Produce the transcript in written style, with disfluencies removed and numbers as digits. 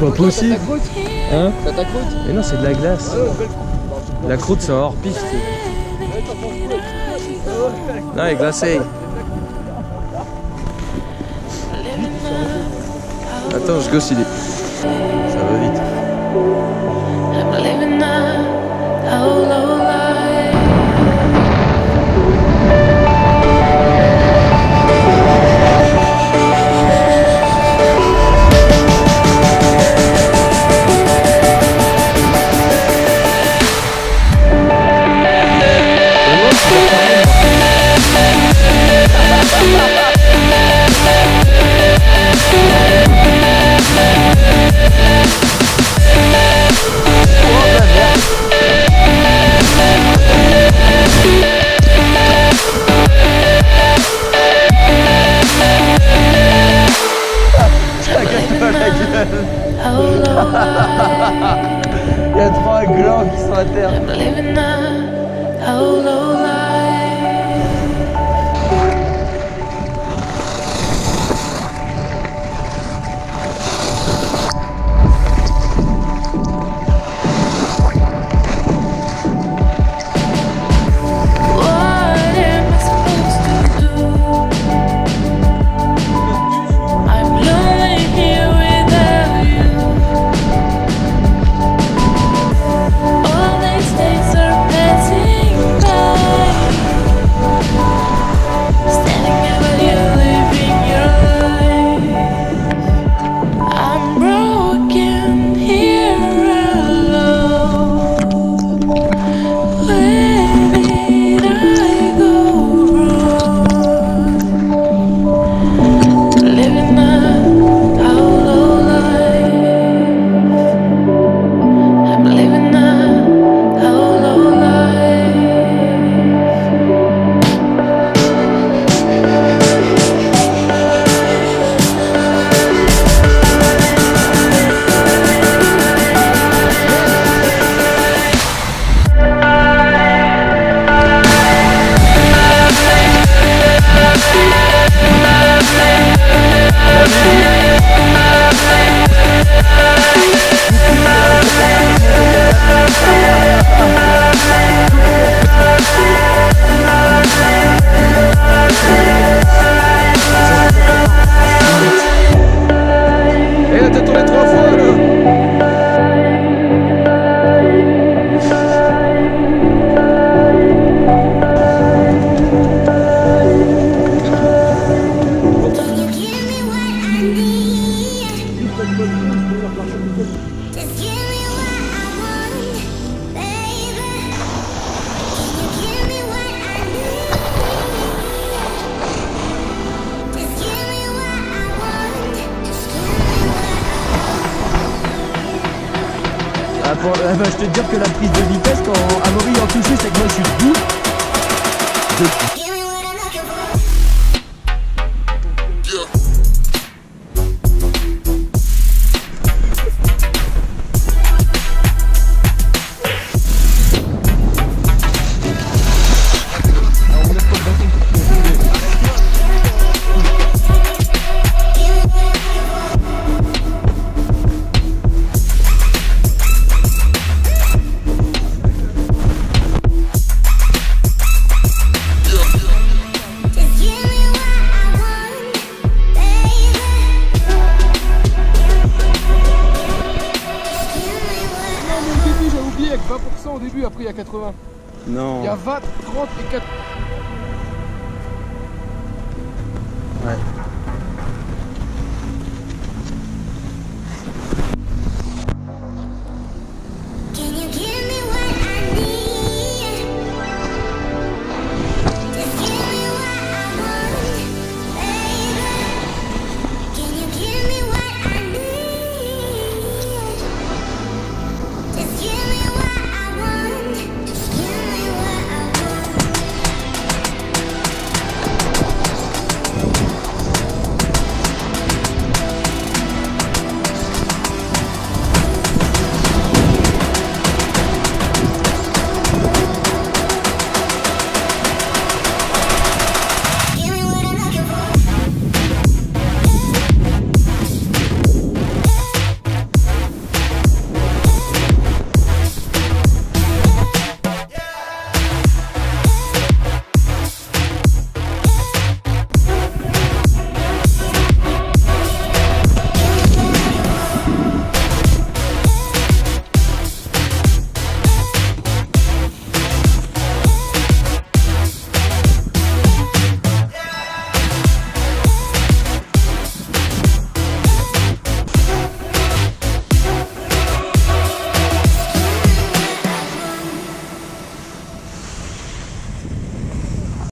Pas possible. Hein? T'as ta croûte? Mais non, c'est de la glace. La croûte, c'est hors piste. Non, elle est glacée. Attends, ce gosse, il est... Ça va vite. Il y a 3 glands qui sont à terre. Bah, je te dire que la prise de vitesse quand Amaury en touché, c'est que moi je suis debout. Au début, il y a que 20% au début, après il y a 80. Non. Il y a 20, 30 et 4. Ouais.